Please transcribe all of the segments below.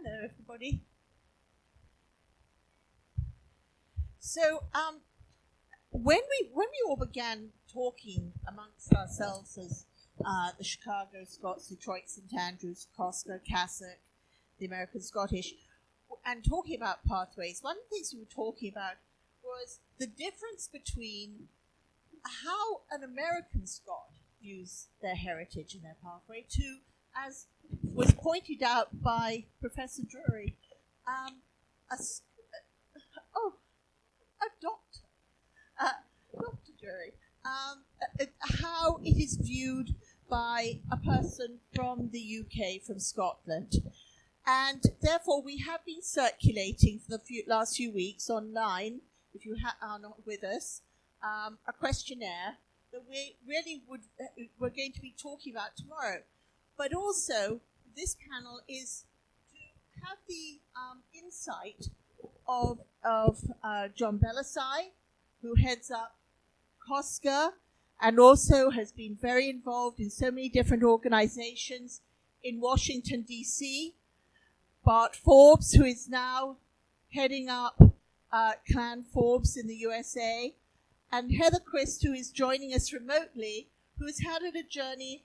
Hello, everybody. So, when we all began talking amongst ourselves as the Chicago Scots, Detroit, St Andrews, Costco, Cassock, the American Scottish, and talking about pathways, one of the things we were talking about was the difference between how an American Scot views their heritage and their pathway to, as was pointed out by Professor Drury, a doctor, Dr. Drury, how it is viewed by a person from the UK, from Scotland. And therefore, we have been circulating for the last few weeks online, if you are not with us, a questionnaire that we're going to be talking about tomorrow. But also, this panel is to have the insight of John Belisai, who heads up COSCA and also has been very involved in so many different organizations in Washington, D.C. Bart Forbes, who is now heading up Clan Forbes in the USA, and Heather Christ, who is joining us remotely, who has had a journey.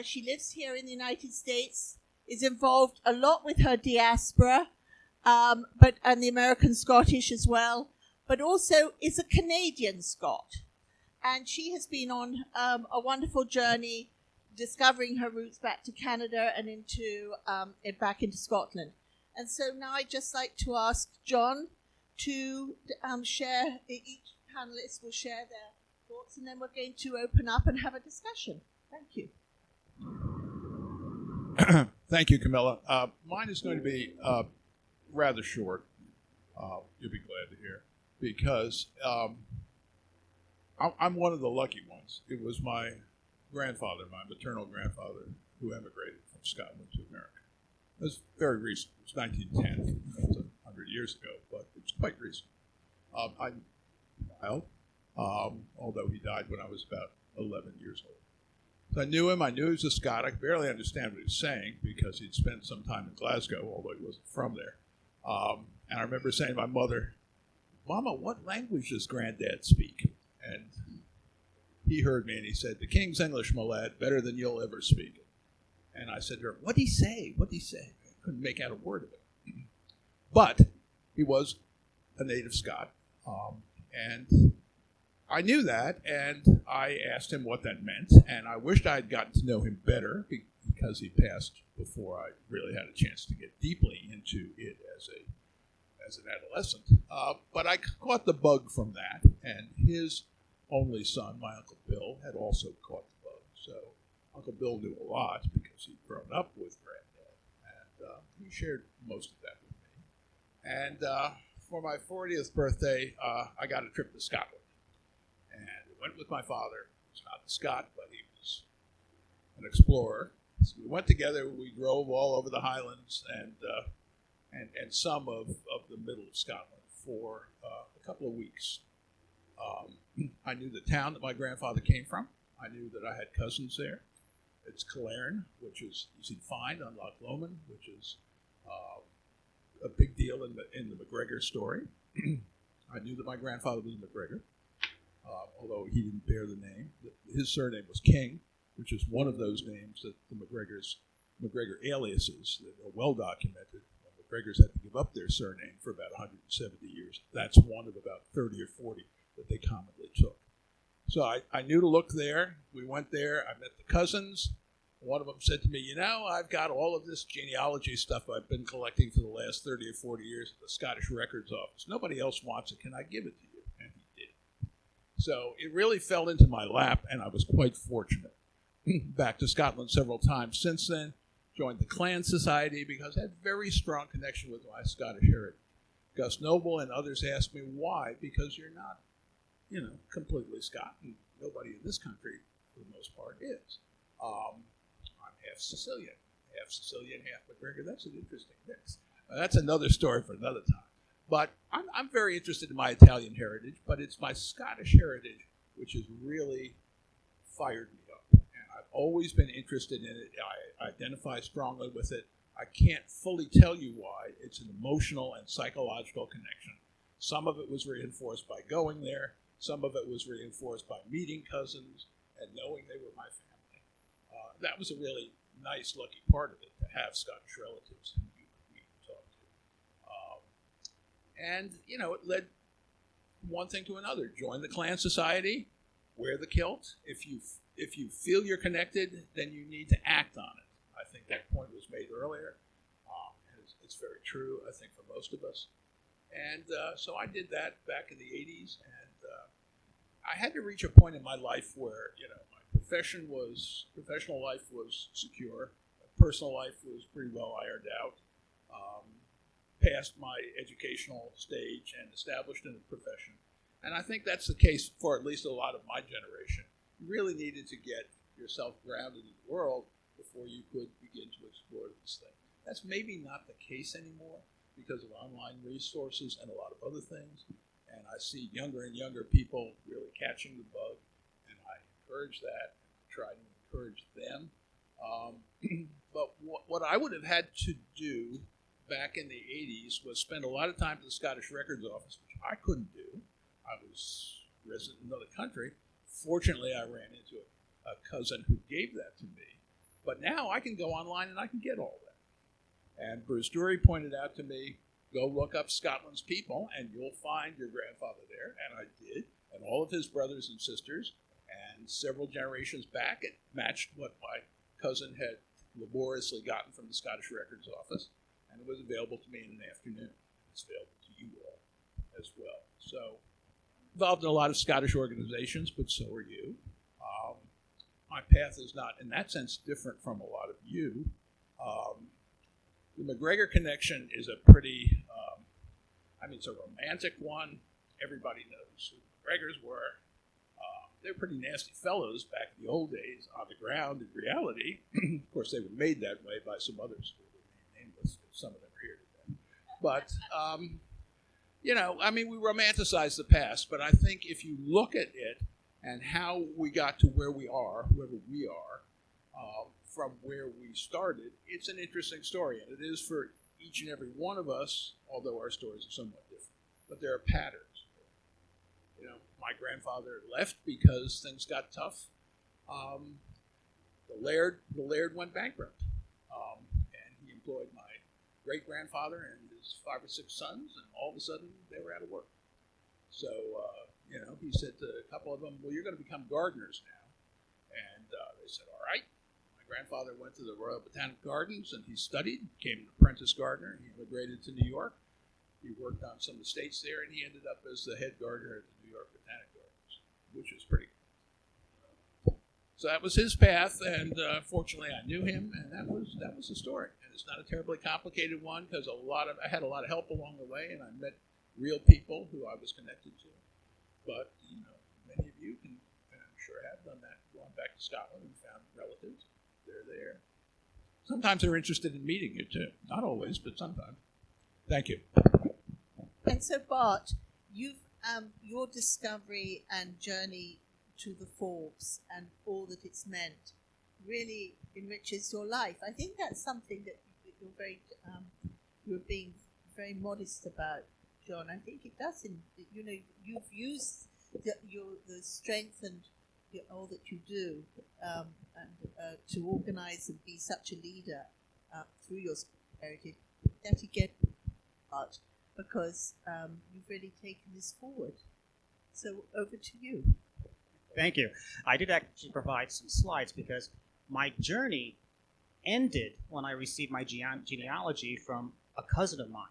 She lives here in the United States, is involved a lot with her diaspora, and the American Scottish as well, but also is a Canadian Scot. And she has been on a wonderful journey discovering her roots back to Canada and back into Scotland. And so now I'd just like to ask John to share, each panelist will share their thoughts, and then we're going to open up and have a discussion. Thank you. Thank you, Camilla. Mine is going to be rather short. You'll be glad to hear, because I'm one of the lucky ones. It was my grandfather, my maternal grandfather, who emigrated from Scotland to America. It was very recent. It was 1910. It was 100 years ago, but it was quite recent. Although he died when I was about 11 years old. So I knew him. I knew he was a Scot. I could barely understand what he was saying because he'd spent some time in Glasgow, although he wasn't from there. And I remember saying to my mother, "Mama, what language does Granddad speak?" And he heard me and he said, "The King's English, my lad, better than you'll ever speak it." And I said to her, "What'd he say? What'd he say?" I couldn't make out a word of it. But he was a native Scot. And I knew that, and I asked him what that meant, and I wished I had gotten to know him better because he passed before I really had a chance to get deeply into it as an adolescent. But I caught the bug from that, and his only son, my Uncle Bill, had also caught the bug. So Uncle Bill knew a lot because he'd grown up with Granddad, and he shared most of that with me. And for my 40th birthday, I got a trip to Scotland. And I went with my father. He was not a Scot, but he was an explorer. So we went together. We drove all over the Highlands and some of the middle of Scotland for a couple of weeks. I knew the town that my grandfather came from. I knew that I had cousins there. It's Killearn, which is easy to find on Loch Lomond, which is a big deal in the MacGregor story. I knew that my grandfather was MacGregor. Although he didn't bear the name. His surname was King, which is one of those names that the MacGregor aliases that are well documented. MacGregors had to give up their surname for about 170 years. That's one of about 30 or 40 that they commonly took. So I knew to look there. We went there. I met the cousins. One of them said to me, "You know, I've got all of this genealogy stuff I've been collecting for the last 30 or 40 years at the Scottish Records Office. Nobody else wants it. Can I give it to you?" And he did. So it really fell into my lap, and I was quite fortunate. Back to Scotland several times since then. Joined the Clan Society because I had very strong connection with my Scottish heritage. Gus Noble and others asked me why, because you're not, completely Scot, and nobody in this country, for the most part, is. I'm half Sicilian, half MacGregor. That's an interesting mix. That's another story for another time. But I'm very interested in my Italian heritage, but it's my Scottish heritage which has really fired me up. And I've always been interested in it. I identify strongly with it. I can't fully tell you why. It's an emotional and psychological connection. Some of it was reinforced by going there. Some of it was reinforced by meeting cousins and knowing they were my family. That was a really nice, lucky part of it, to have Scottish relatives who you could talk to. And, it led one thing to another. Join the clan society, wear the kilt. If you feel you're connected, then you need to act on it. I think that point was made earlier, and it's very true, I think, for most of us. And so I did that back in the 80s, and I had to reach a point in my life where, my professional life was secure, my personal life was pretty well ironed out, past my educational stage and established in a profession. And I think that's the case for at least a lot of my generation. You really needed to get yourself grounded in the world before you could begin to explore this thing. That's maybe not the case anymore because of online resources and a lot of other things. And I see younger and younger people really catching the bug, and I encourage that, try to encourage them. But what I would have had to do back in the 80s was spend a lot of time at the Scottish Records Office, which I couldn't do. I was resident in another country. Fortunately, I ran into a cousin who gave that to me. But now I can go online and I can get all that. And Bruce Dury pointed out to me, go look up Scotland's people and you'll find your grandfather there. And I did. And all of his brothers and sisters. And several generations back, it matched what my cousin had laboriously gotten from the Scottish Records Office. And it was available to me in an afternoon. It's available to you all as well. So, involved in a lot of Scottish organizations, but so are you. My path is not, in that sense, different from a lot of you. The MacGregor connection is a pretty, it's a romantic one. Everybody knows who the MacGregors were. They were pretty nasty fellows back in the old days on the ground in reality. Of course, they were made that way by some others who were nameless, if some of them are here today. But, we romanticize the past, but I think if you look at it and how we got to where we are, whoever we are, from where we started, it's an interesting story, and it is for each and every one of us, although our stories are somewhat different. But there are patterns. My grandfather left because things got tough. The laird went bankrupt, and he employed my great-grandfather and his 5 or 6 sons, and all of a sudden they were out of work. So, he said to a couple of them, well, you're going to become gardeners now. And they said, all right. My grandfather went to the Royal Botanic Gardens, and he studied, became an apprentice gardener. He immigrated to New York. He worked on some estates there, and he ended up as the head gardener at the New York Botanic Gardens, which was pretty cool. So that was his path, and fortunately I knew him, and that was the story. And it's not a terribly complicated one because I had a lot of help along the way, and I met real people who I was connected to. But many of you can, and I'm sure have done that, gone back to Scotland and found relatives. They're there. Sometimes they're interested in meeting you too. Not always, but sometimes. Thank you. And so, Bart, you've your discovery and journey to the Forbes and all that it's meant really enriches your life. I think that's something that you're being very modest about, John. I think it does. You've used the strength and all that you do to organise and be such a leader through your heritage that you get part because you've really taken this forward. So over to you. Thank you. I did actually provide some slides because my journey ended when I received my genealogy from a cousin of mine.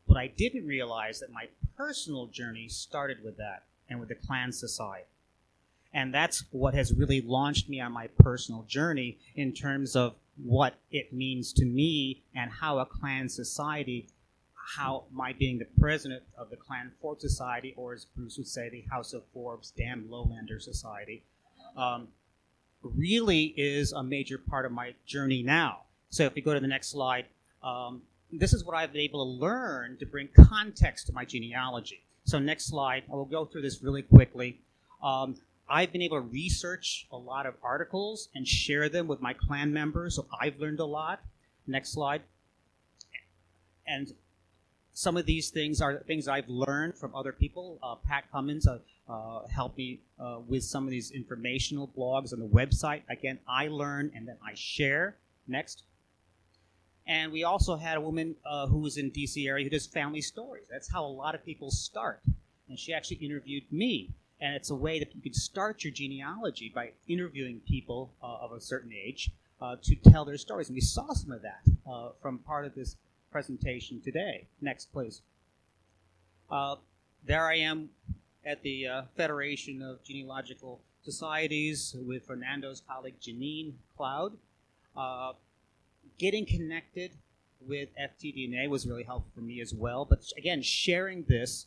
But I didn't realize that my personal journey started with that and with the clan society. And that's what has really launched me on my personal journey in terms of what it means to me and how a clan society, how my being the president of the Clan Forbes Society, or as Bruce would say, the House of Forbes Damn Lowlander Society, really is a major part of my journey now. So if we go to the next slide, this is what I've been able to learn to bring context to my genealogy. So next slide, I will go through this really quickly. I've been able to research a lot of articles and share them with my clan members, so I've learned a lot. Next slide. And some of these things are things I've learned from other people. Pat Cummins helped me with some of these informational blogs on the website. Again, I learn and then I share. Next. And we also had a woman who was in D.C. area who does family stories. That's how a lot of people start. And she actually interviewed me. And it's a way that you can start your genealogy by interviewing people of a certain age to tell their stories. And we saw some of that from part of this presentation today. Next, please. There I am at the Federation of Genealogical Societies with Fernando's colleague Janine Cloud. Getting connected with FTDNA was really helpful for me as well. But again, sharing this,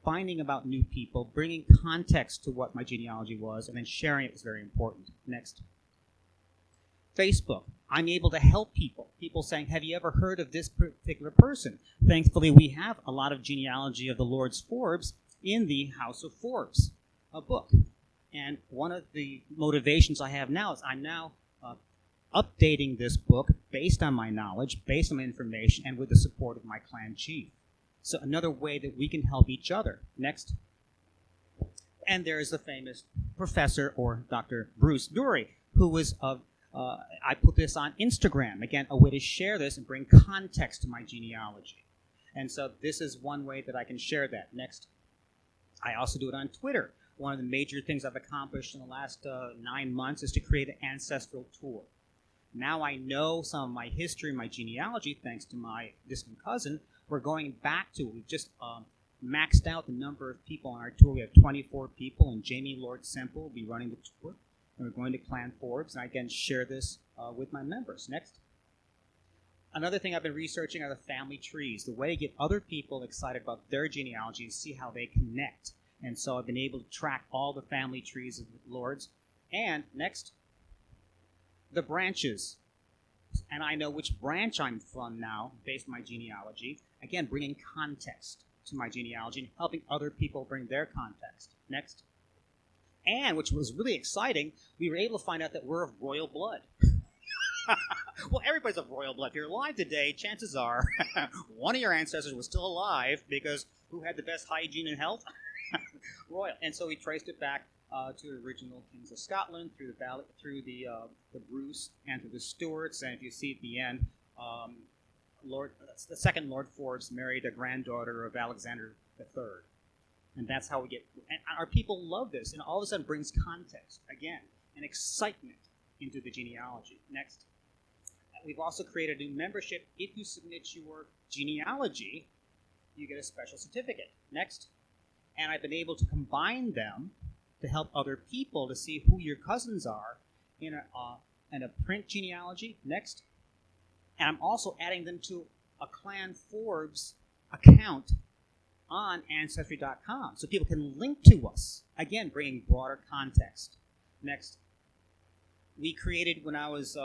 finding about new people, bringing context to what my genealogy was, and then sharing it was very important. Next. Facebook. I'm able to help people. People saying, have you ever heard of this particular person? Thankfully, we have a lot of genealogy of the Lords Forbes in the House of Forbes, a book. And one of the motivations I have now is I'm now updating this book based on my knowledge, based on my information, and with the support of my clan chief. So another way that we can help each other. Next. And there is the famous professor, or Dr. Bruce Dury, who was I put this on Instagram. Again, a way to share this and bring context to my genealogy. And so this is one way that I can share that. Next. I also do it on Twitter. One of the major things I've accomplished in the last 9 months is to create an ancestral tour. Now I know some of my history, my genealogy, thanks to my distant cousin. We're going back to it. We've just maxed out the number of people on our tour. We have 24 people, and Jamie Lord Semple will be running the tour. And we're going to Clan Forbes, and I can share this with my members. Next. Another thing I've been researching are the family trees, the way to get other people excited about their genealogy and see how they connect. And so I've been able to track all the family trees of the Lords. And next, the branches. And I know which branch I'm from now based on my genealogy. Again, bringing context to my genealogy and helping other people bring their context. Next. And, which was really exciting, we were able to find out that we're of royal blood. Well, everybody's of royal blood. If you're alive today, chances are one of your ancestors was still alive because who had the best hygiene and health? Royal. And so we traced it back to the original kings of Scotland, through the valley, through the Bruce, and through the Stuarts. And if you see at the end, the second Lord Forbes married a granddaughter of Alexander III. And that's how we get, and our people love this, and all of a sudden brings context, again, and excitement into the genealogy. Next. We've also created a new membership. If you submit your genealogy, you get a special certificate. Next. And I've been able to combine them to help other people to see who your cousins are in a print genealogy. Next. And I'm also adding them to a Clan Forbes account on Ancestry.com, so people can link to us. Again, bringing broader context. Next. We created, when I was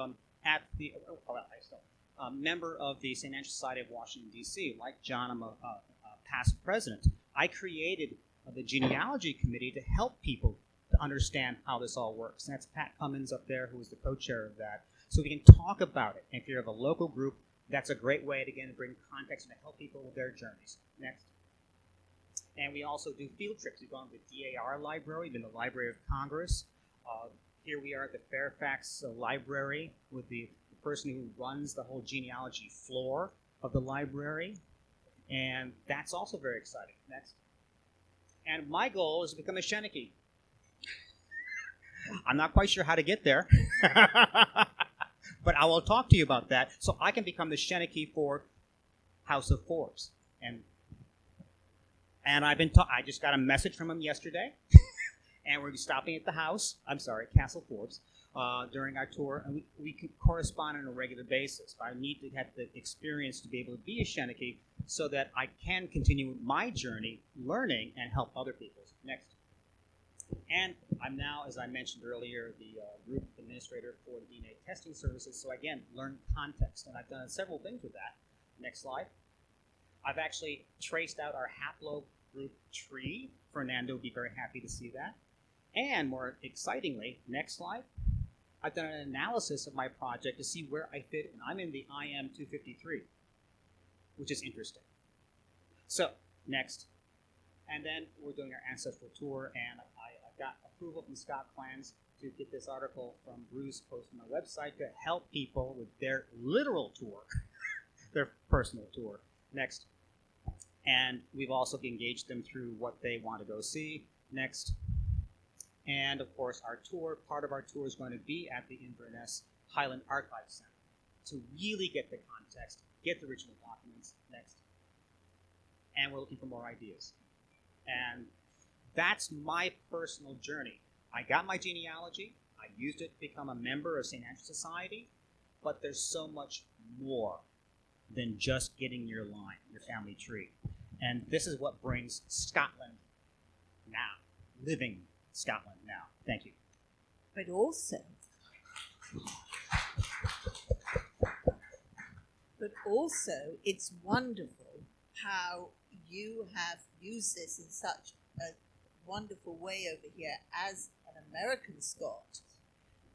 member of the St. Andrew Society of Washington, D.C., like John, I'm a past president. I created the genealogy committee to help people to understand how this all works. And that's Pat Cummins up there, who is the co-chair of that. So we can talk about it. And if you're of a local group, that's a great way to, again, bring context and to help people with their journeys. Next. And we also do field trips. We've gone to the DAR library, been the Library of Congress. Here we are at the Fairfax Library with the person who runs the whole genealogy floor of the library. And that's also very exciting. Next. And my goal is to become a Shenandoah. I'm not quite sure how to get there. But I will talk to you about that so I can become the Shenandoah for House of Forbes. And I just got a message from him yesterday. And we're stopping at the house, Castle Forbes, during our tour. And we can correspond on a regular basis. I need to have the experience to be able to be a Shenandoah so that I can continue my journey learning and help other people. Next. And I'm now, as I mentioned earlier, the group administrator for the DNA testing services. So again, learn context. And I've done several things with that. Next slide. I've actually traced out our haplogroup tree. Fernando would be very happy to see that. And more excitingly, next slide, I've done an analysis of my project to see where I fit, and I'm in the IM 253, which is interesting. So, next. And then we're doing our ancestral tour, and I got approval from Scott Plans to get this article from Bruce posted on my website to help people with their literal tour, their personal tour. Next. And we've also engaged them through what they want to go see. Next. And of course, our tour, part of our tour is going to be at the Inverness Highland Archive Center to really get the context, get the original documents. Next. And we're looking for more ideas. And that's my personal journey. I got my genealogy. I used it to become a member of St. Andrew's Society. But there's so much more than just getting your line, your family tree. And this is what brings Scotland now, living Scotland now. Thank you. But also, it's wonderful how you have used this in such a wonderful way over here as an American Scot,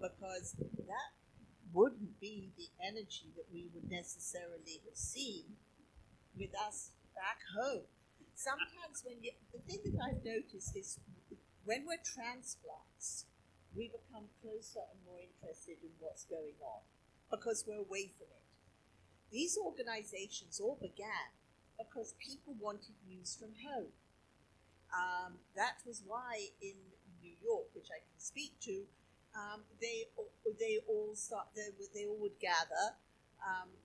because that wouldn't be the energy that we would necessarily have seen with us back home. Sometimes the thing that I've noticed is when we're transplants, we become closer and more interested in what's going on because we're away from it. These organizations all began because people wanted news from home. That was why in New York, which I can speak to, they all would gather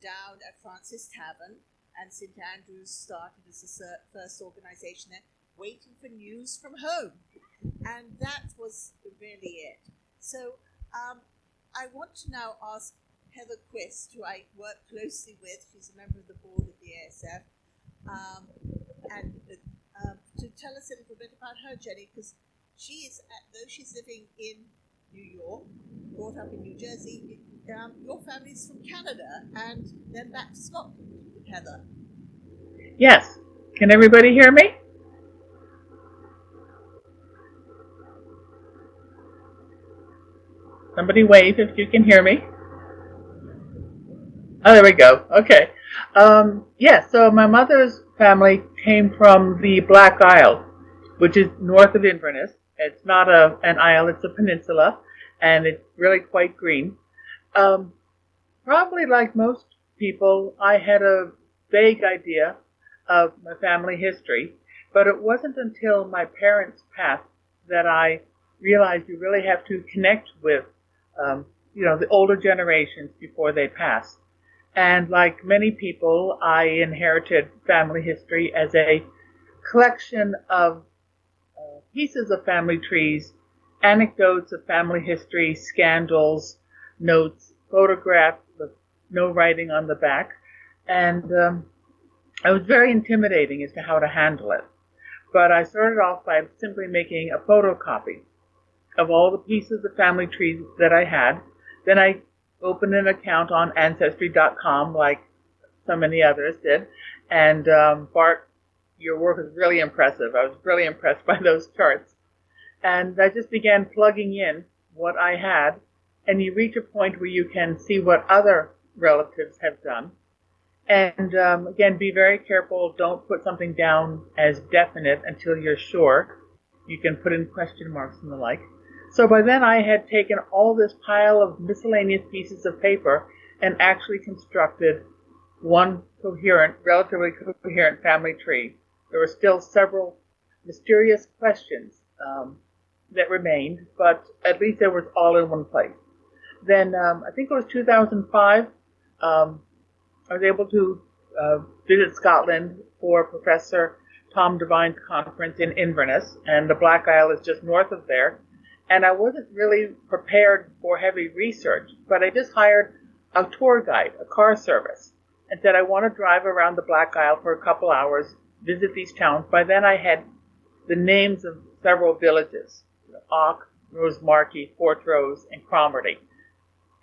down at Francis Tavern, and St. Andrews started as the first organization there, waiting for news from home. And that was really it. So I want to now ask Heather Quist, who I work closely with, she's a member of the board of the ASF, and to tell us a little bit about her journey, because she is, though she's living in New York, brought up in New Jersey, your family's from Canada, and then back to Scotland, Heather. Yes. Can everybody hear me? Somebody wave if you can hear me. Oh, there we go. Okay. So my mother's family came from the Black Isle, which is north of Inverness. It's not an isle, it's a peninsula, and it's really quite green. Probably like most people, I had a vague idea of my family history, but it wasn't until my parents passed that I realized you really have to connect with the older generations before they pass. And like many people, I inherited family history as a collection of pieces of family trees, anecdotes of family history, scandals, notes, photographs with no writing on the back. And it was very intimidating as to how to handle it. But I started off by simply making a photocopy of all the pieces of family trees that I had. Then I opened an account on Ancestry.com like so many others did. And Bart, your work is really impressive. I was really impressed by those charts. And I just began plugging in what I had. And you reach a point where you can see what other relatives have done. And again, be very careful. Don't put something down as definite until you're sure. You can put in question marks and the like. So by then I had taken all this pile of miscellaneous pieces of paper and actually constructed one coherent, relatively coherent family tree. There were still several mysterious questions that remained, but at least it was all in one place. Then I think it was 2005, I was able to visit Scotland for Professor Tom Devine's conference in Inverness, and the Black Isle is just north of there. And I wasn't really prepared for heavy research, but I just hired a tour guide, a car service, and said I want to drive around the Black Isle for a couple hours, visit these towns. By then I had the names of several villages, Auk, Rosemarkie, Fortrose, and Cromarty.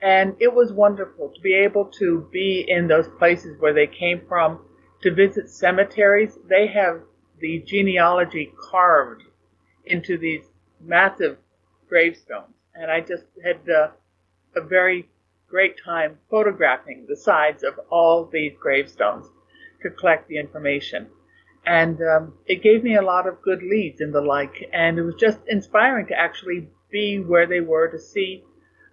And it was wonderful to be able to be in those places where they came from, to visit cemeteries. They have the genealogy carved into these massive gravestones. And I just had a very great time photographing the sides of all these gravestones to collect the information. And it gave me a lot of good leads and the like. And it was just inspiring to actually be where they were, to see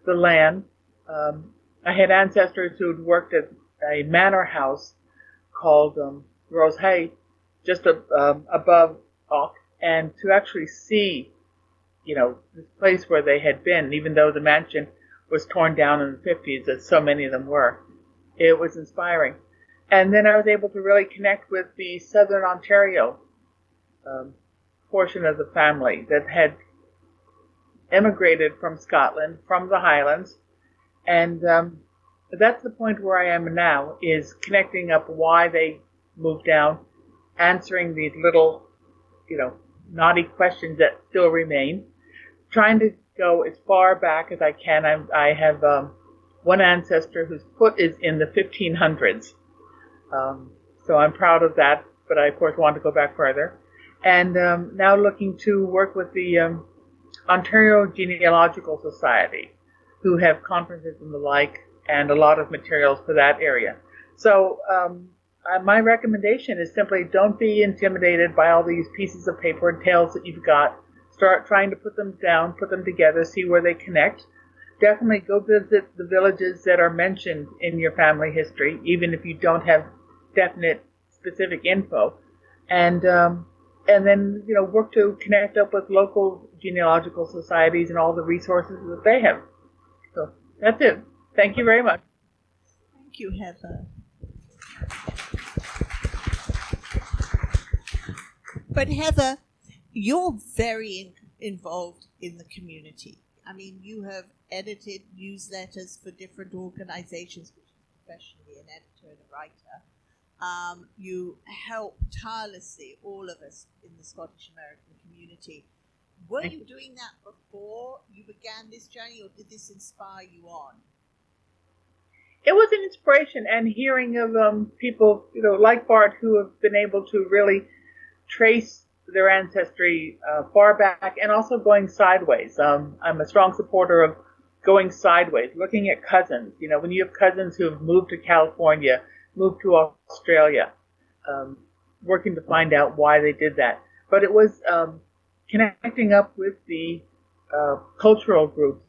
the land. I had ancestors who had worked at a manor house called Rose Hay, just above Ock, and to actually see, this place where they had been, even though the mansion was torn down in the 50s, as so many of them were, it was inspiring. And then I was able to really connect with the Southern Ontario portion of the family that had emigrated from Scotland, from the Highlands. And that's the point where I am now, is connecting up why they moved down, answering these little, naughty questions that still remain, trying to go as far back as I can. I have one ancestor whose foot is in the 1500s. So I'm proud of that, but I, of course, want to go back further. And now looking to work with the Ontario Genealogical Society, who have conferences and the like, and a lot of materials for that area. So my recommendation is simply don't be intimidated by all these pieces of paper and tales that you've got. Start trying to put them down, put them together, see where they connect. Definitely go visit the villages that are mentioned in your family history, even if you don't have definite specific info. And then, work to connect up with local genealogical societies and all the resources that they have. So that's it. Thank you very much. Thank you, Heather. But Heather, you're very involved in the community. I mean, you have edited newsletters for different organizations, which is professionally an editor and a writer. You help tirelessly all of us in the Scottish American community. Were you doing that before you began this journey, or did this inspire you on? It was an inspiration, and hearing of people, like Bart, who have been able to really trace their ancestry far back, and also going sideways. I'm a strong supporter of going sideways, looking at cousins. When you have cousins who have moved to California, moved to Australia, working to find out why they did that. But it was connecting up with the cultural groups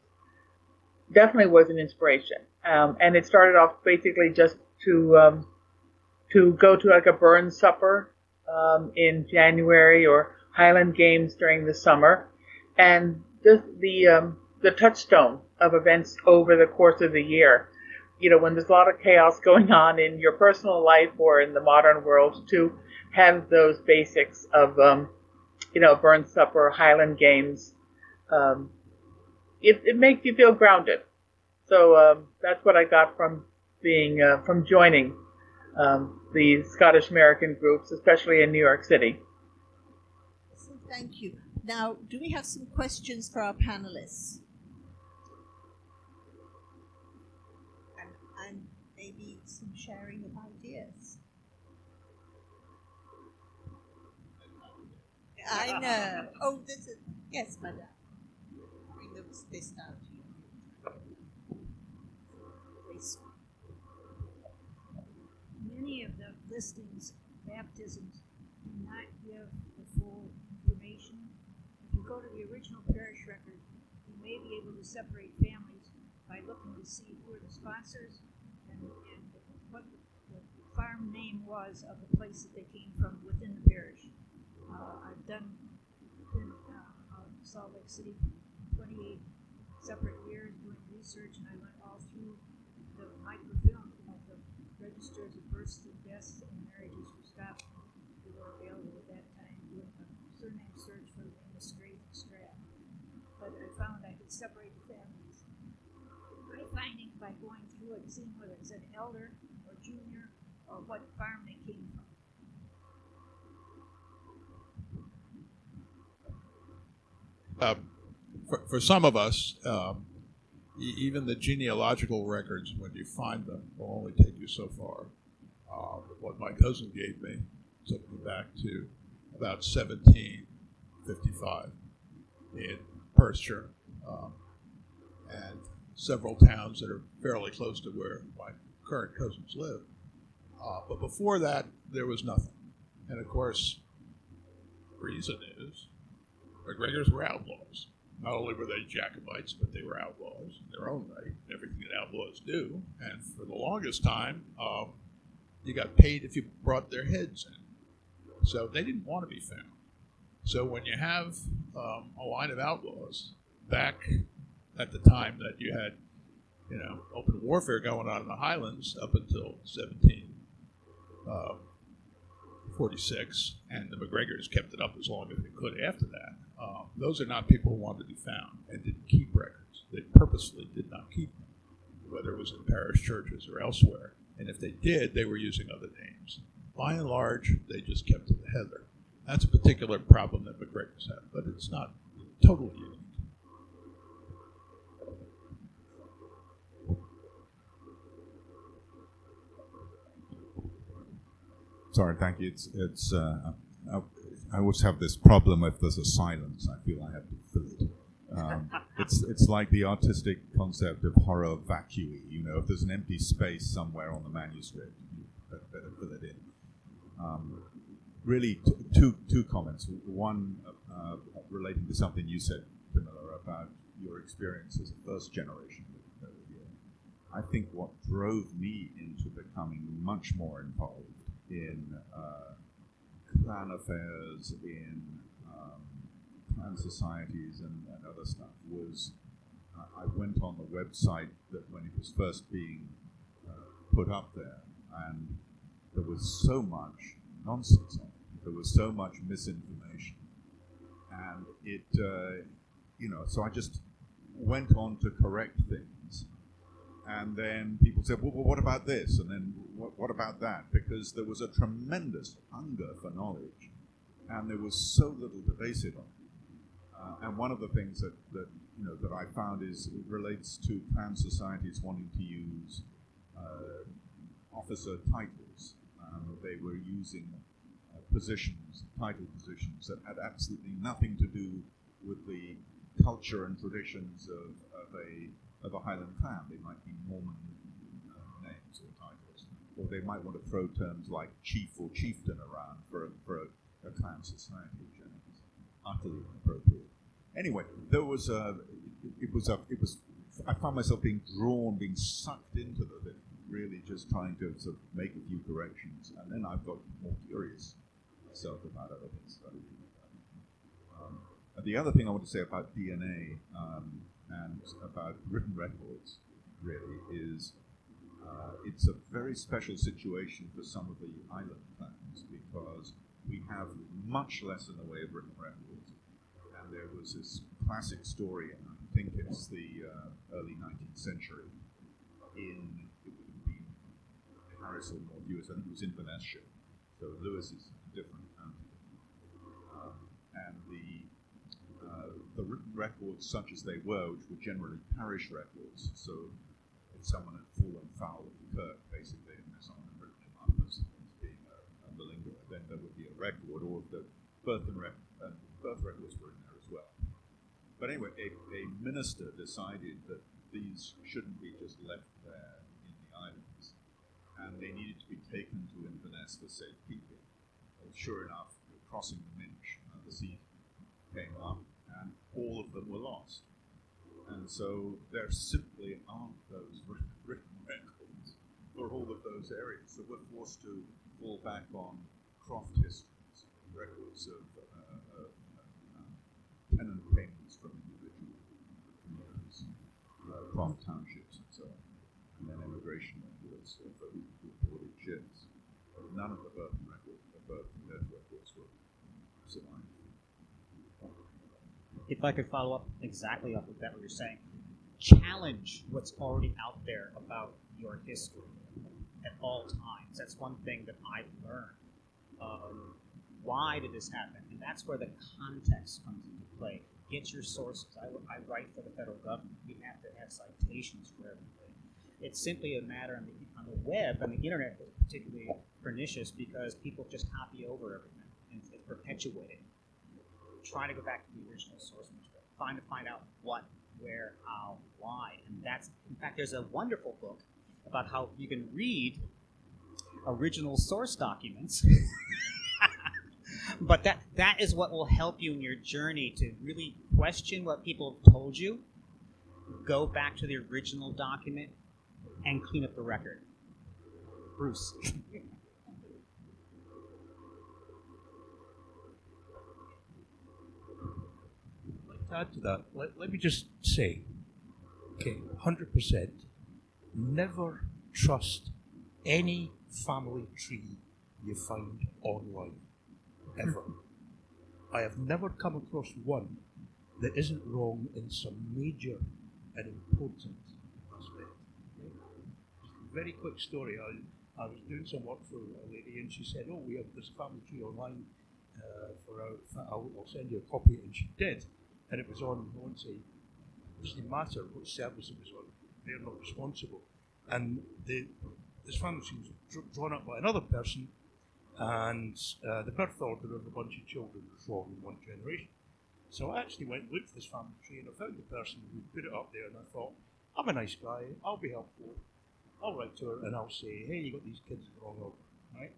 definitely was an inspiration. And it started off basically just to go to like a Burns supper in January, or Highland Games during the summer, and just the touchstone of events over the course of the year. When there's a lot of chaos going on in your personal life or in the modern world, to have those basics of Burns supper, Highland Games, it makes you feel grounded. So that's what I got from being from joining the Scottish American groups, especially in New York City. So thank you. Now, do we have some questions for our panelists? And maybe some sharing of ideas. I know. Oh, this is, yes, madam. Bring this down to you. Please. Many of the listings, baptisms, do not give the full information. If you go to the original parish record, you may be able to separate families by looking to see who are the sponsors and what the farm name was of the place that they came from within the parish. I've done in Salt Lake City 28 separate years doing research, and I went all through the microfilm of the registers of births and deaths and marriages who stopped, who were available at that time, doing a surname search for the name of Straith and Strath. But I found I could separate the families. My finding by going through it, seeing whether it's an elder or junior or what farm they came from. For some of us, even the genealogical records, when you find them, will only take you so far. What my cousin gave me took me back to about 1755 in Perthshire. And several towns that are fairly close to where my current cousins live. But before that, there was nothing. And of course, the reason is MacGregors were outlaws. Not only were they Jacobites, but they were outlaws in their own right, everything that outlaws do. And for the longest time, you got paid if you brought their heads in. So they didn't want to be found. So when you have a line of outlaws back at the time that you had, open warfare going on in the Highlands up until 1746, and the MacGregors kept it up as long as they could after that. Those are not people who wanted to be found and didn't keep records. They purposely did not keep them, whether it was in parish churches or elsewhere. And if they did, they were using other names. By and large, they just kept to the heather. That's a particular problem that MacGregors have, but it's not totally unique. Sorry, thank you. I always have this problem if there's a silence. I feel I have to fill it. It's like the artistic concept of horror vacui. If there's an empty space somewhere on the manuscript, you better fill it in. Really, two comments. One relating to something you said, Camilla, about your experience as a first generation. I think what drove me into becoming much more involved in clan affairs, in clan societies and other stuff was I went on the website that when it was first being put up there, and there was so much nonsense on it. There was so much misinformation, and it so I just went on to correct things. And then people said, well, what about this? And then what about that? Because there was a tremendous hunger for knowledge, and there was so little to base it on. And one of the things that I found is it relates to clan societies wanting to use officer titles. They were using title positions that had absolutely nothing to do with the culture and traditions of a Highland clan. They might be Mormon names or titles, or they might want to throw terms like chief or chieftain around for a clan society, which I think is utterly inappropriate. Anyway, I found myself being sucked into the thing, really just trying to sort of make a few corrections, and then I've got more curious myself about other things. The other thing I want to say about DNA and about written records, really, is it's a very special situation for some of the island clans because we have much less in the way of written records. And there was this classic story, and I think it's the early 19th century, it would have been Harris or North Lewis, I think it was Inverness. So Lewis is different. And the written records, such as they were, which were generally parish records, so if someone had fallen foul of the kirk, basically, and someone had written him up as being a malingerer, then there would be a record, or the birth records were in there as well. But anyway, a minister decided that these shouldn't be just left there in the islands, and they needed to be taken to Inverness for safekeeping. And sure enough, crossing the Minch, the sea came up, and all of them were lost. And so there simply aren't those written records for all of those areas. So we're forced to fall back on croft histories, records of tenant payments from individual communities, croft townships and so on, and then immigration records for who boarded ships. But none of the birth and death records were survived. If I could follow up exactly off of that, what you're saying, challenge what's already out there about your history at all times. That's one thing that I've learned. Why did this happen? And that's where the context comes into play. Get your sources. I write for the federal government. We have to have citations for everything. It's simply a matter on the web, and the internet is particularly pernicious because people just copy over everything and perpetuate it. Try to go back to the original source material. Find out what where, how, why. And that's, in fact, there's a wonderful book about how you can read original source documents. But that is what will help you in your journey to really question what people have told you, go back to the original document, and clean up the record. Bruce. To add to that, let me just say, okay, 100%, never trust any family tree you find online, ever. I have never come across one that isn't wrong in some major and important aspect. Okay? Just a very quick story. I was doing some work for a lady and she said, oh, we have this family tree online I'll send you a copy, and she did. And it was on, I won't say, it doesn't matter what service it was on, they're not responsible. And this family tree was drawn up by another person, and the birth order of a bunch of children was wrong in one generation. So I actually went and looked for this family tree, and I found the person who put it up there, and I thought, I'm a nice guy, I'll be helpful. I'll write to her and I'll say, hey, you got these kids in the wrong order, right?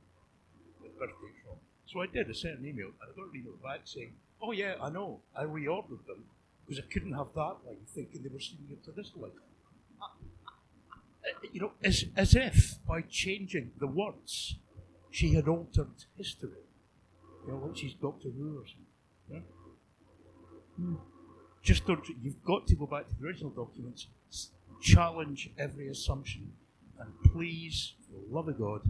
The birthday's wrong. So I did, I sent an email, and I got an email back saying, oh yeah, I know, I reordered them because I couldn't have that line, thinking they were sending it to this line. You know, as if by changing the words, she had altered history. You know, like she's Doctor Who or something. Yeah? Just don't, you've got to go back to the original documents, challenge every assumption, and please, for the love of God,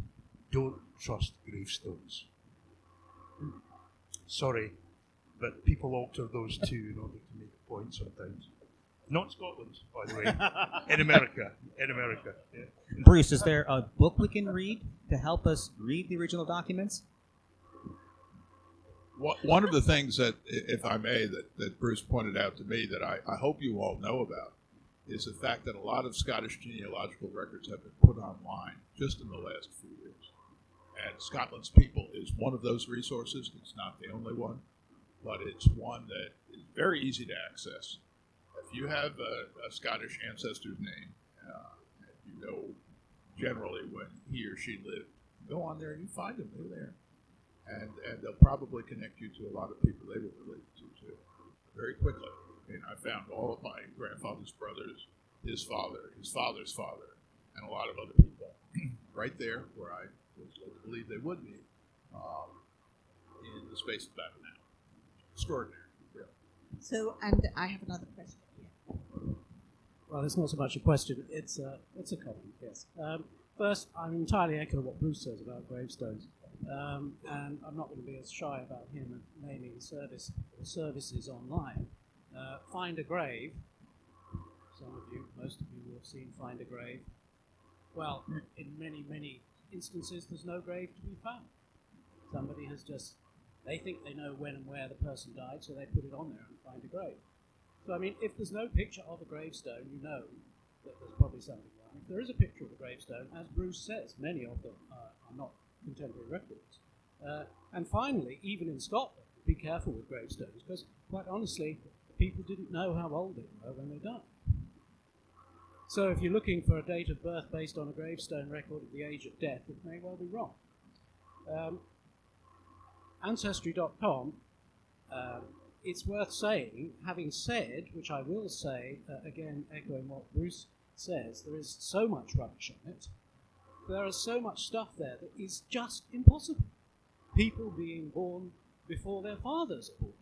don't trust gravestones. Sorry, but people alter those too in order to make a point sometimes. Not Scotland, by the way. In America. Yeah. Bruce, is there a book we can read to help us read the original documents? One of the things that, if I may, that Bruce pointed out to me that I hope you all know about is the fact that a lot of Scottish genealogical records have been put online just in the last few years. And Scotland's People is one of those resources. It's not the only one, but it's one that is very easy to access. If you have a Scottish ancestor's name, and you know generally when he or she lived, go on there and you find them. They're there. And they'll probably connect you to a lot of people they were related to too, very quickly. I mean, I found all of my grandfather's brothers, his father, his father's father, and a lot of other people right there where I was led to believe they would be in the space of about an hour. Extraordinary, really. So, and I have another question here. Well, it's not so much a question, it's a comment, yes. First, I'm entirely echo what Bruce says about gravestones. And I'm not going to be as shy about him naming services online. Find a grave. Some of you, most of you will have seen Find a Grave. Well, in many, many instances, there's no grave to be found. Somebody has just, they think they know when and where the person died, so they put it on there and find a grave. So, I mean, if there's no picture of a gravestone, you know that there's probably something wrong. If there is a picture of a gravestone, as Bruce says, many of them are not contemporary records. And finally, even in Scotland, be careful with gravestones, because quite honestly, people didn't know how old they were when they died. So if you're looking for a date of birth based on a gravestone record of the age of death, it may well be wrong. Ancestry.com, it's worth saying, having said, which I will say, again echoing what Bruce says, there is so much rubbish on it. There is so much stuff there that is just impossible. People being born before their fathers are born.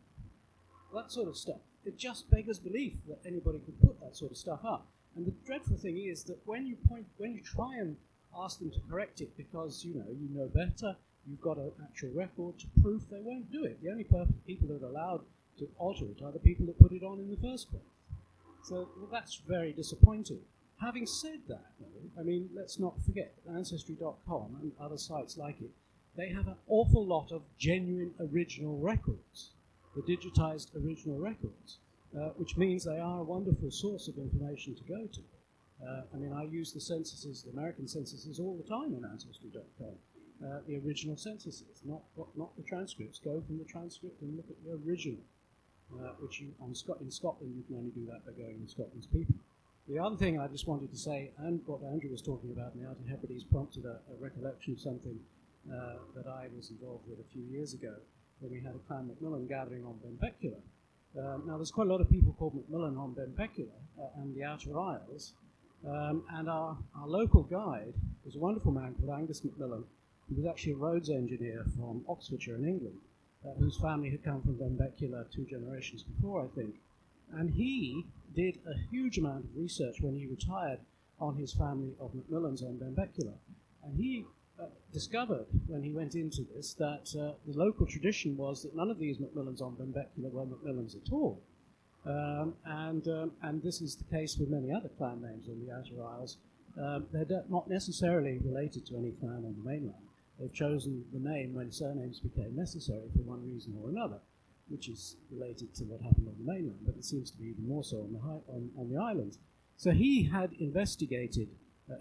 That sort of stuff. It just beggars belief that anybody could put that sort of stuff up. And the dreadful thing is that when you try and ask them to correct it because you know better, you've got an actual record to proof, they won't do it. The only people that are allowed to alter it are the people that put it on in the first place. So that's very disappointing. Having said that, though, I mean, let's not forget Ancestry.com and other sites like it, they have an awful lot of genuine original records, the digitized original records, which means they are a wonderful source of information to go to. I mean, I use the censuses, the American censuses, all the time on Ancestry.com, the original censuses, not the transcripts. Go from the transcript and look at the original. which in Scotland you can only do that by going with Scotland's people. The other thing I just wanted to say, and what Andrew was talking about in the Outer Hebrides, prompted a recollection of something that I was involved with a few years ago when we had a Clan Macmillan gathering on Benbecula. Now, there's quite a lot of people called Macmillan on Benbecula and the Outer Isles, and our local guide was a wonderful man called Angus Macmillan, who was actually a roads engineer from Oxfordshire in England, whose family had come from Benbecula 2 generations before, I think. And he did a huge amount of research when he retired on his family of Macmillans on Benbecula. And he discovered, when he went into this, that the local tradition was that none of these Macmillans on Benbecula were Macmillans at all. And this is the case with many other clan names on the Outer Isles. They're not necessarily related to any clan on the mainland. They've chosen the name when surnames became necessary for one reason or another, which is related to what happened on the mainland, but it seems to be even more so on the islands. So he had investigated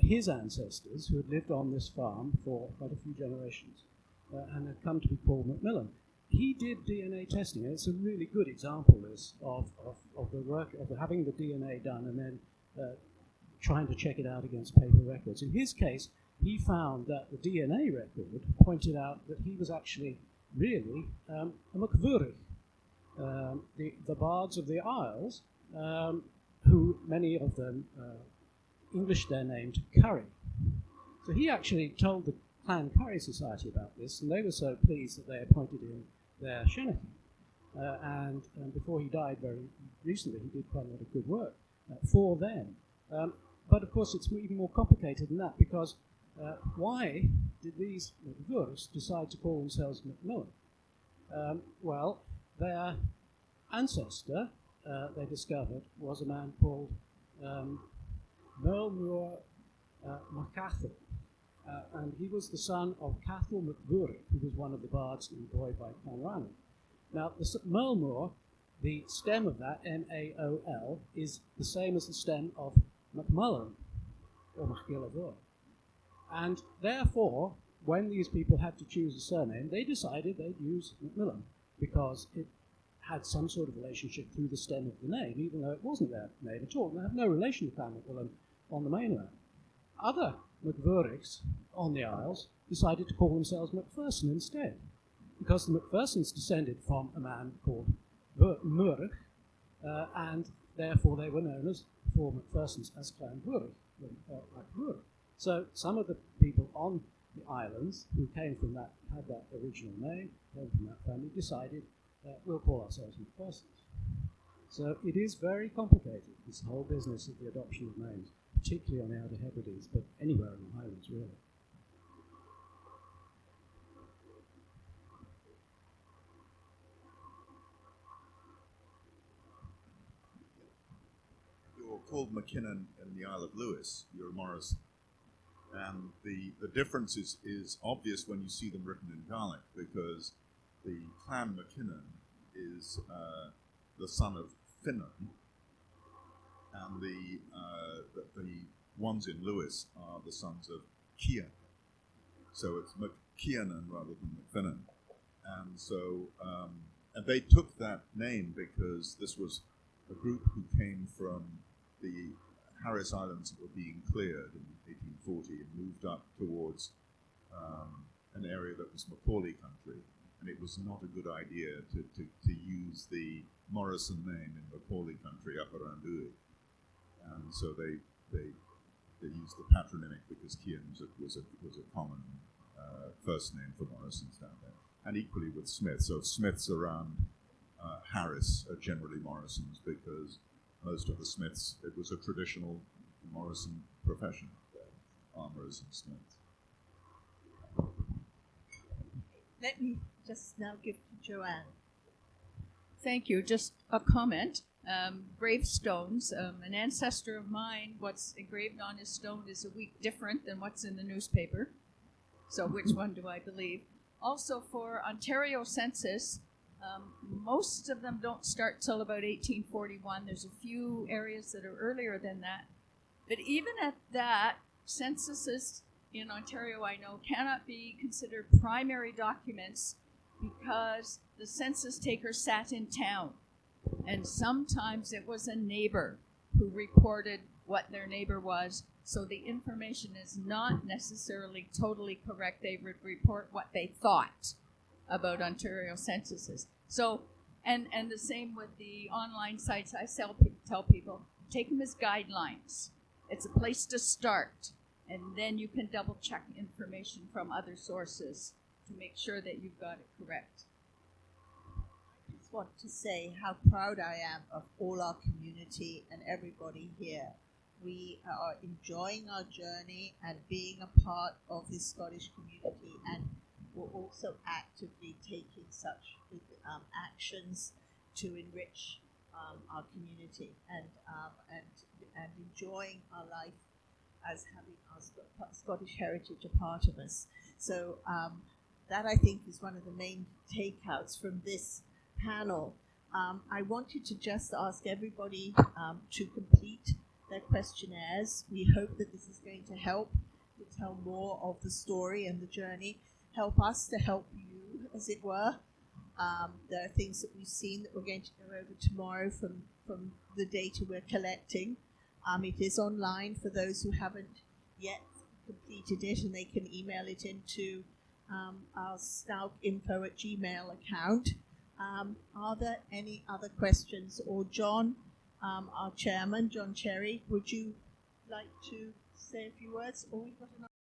his ancestors, who had lived on this farm for quite a few generations, and had come to be called Macmillan. He did DNA testing, and it's a really good example of the work of having the DNA done and then trying to check it out against paper records. In his case, he found that the DNA record pointed out that he was actually really a MacVurich, the bards of the Isles, who many of them English their name to Curry. So he actually told the Clan Curry Society about this, and they were so pleased that they appointed him their Shenachie. And before he died very recently, he did quite a lot of good work for them. But of course, it's even more complicated than that, because why did these MacVurichs decide to call themselves Macmillan? Well, their ancestor, they discovered, was a man called Merlmuir MacAthel, and he was the son of Cathal MacVurich, who was one of the bards employed by Clanrannan. Now, Merlmuir, the stem of that, M-A-O-L, is the same as the stem of Macmullen, or Machgilavur. And therefore, when these people had to choose a surname, they decided they'd use Macmillan, because it had some sort of relationship through the stem of the name, even though it wasn't their name at all. They have no relation to Clan Macmillan on the mainland. Other MacVurichs on the Isles decided to call themselves Macpherson instead, because the Macphersons descended from a man called Murich, and therefore they were known as, for Macphersons, as Clan Macvurich. So some of the people on the islands who came from that, had that original name, came from that family, decided we'll call ourselves Macphersons. So it is very complicated, this whole business of the adoption of names, particularly on the Outer Hebrides, but anywhere in the Highlands, really. You're called McKinnon in the Isle of Lewis, you're a Morrison. And the difference is obvious when you see them written in Gaelic, because the Clan McKinnon is the son of Finan, and the ones in Lewis are the sons of Cian. So it's McKianan rather than McFinnan. And so, and they took that name because this was a group who came from the Harris Islands that were being cleared in 1840 and moved up towards an area that was Macaulay country. And it was not a good idea to use the Morrison name in Macaulay country up around Uig. And so they used the patronymic because Cian was a common first name for Morrisons down there. And equally with Smith. So Smiths around Harris are generally Morrisons because most of the Smiths, it was a traditional Morrison profession, armourers and smiths. Let me just now give to Joanne. Thank you. Just a comment. Gravestones. An ancestor of mine, what's engraved on his stone is a week different than what's in the newspaper. So which one do I believe? Also for Ontario census, most of them don't start till about 1841. There's a few areas that are earlier than that. But even at that, censuses in Ontario, I know, cannot be considered primary documents because the census taker sat in town. And sometimes it was a neighbor who reported what their neighbor was, so the information is not necessarily totally correct. They would report what they thought about Ontario censuses. So, and the same with the online sites. I tell people, take them as guidelines. It's a place to start, and then you can double check information from other sources to make sure that you've got it correct. I just want to say how proud I am of all our community and everybody here. We are enjoying our journey and being a part of this Scottish community, and we're also actively taking such actions to enrich our community and enjoying our life as having our Scottish heritage a part of us. So that, I think, is one of the main takeouts from this panel. I wanted to just ask everybody to complete their questionnaires. We hope that this is going to help to tell more of the story and the journey, help us to help you, as it were. There are things that we've seen that we're going to go over tomorrow from the data we're collecting. It is online for those who haven't yet completed it, and they can email it into our SNALC@gmail account. Are there any other questions? Or John, our chairman, John Cherry, would you like to say a few words? Or we've got another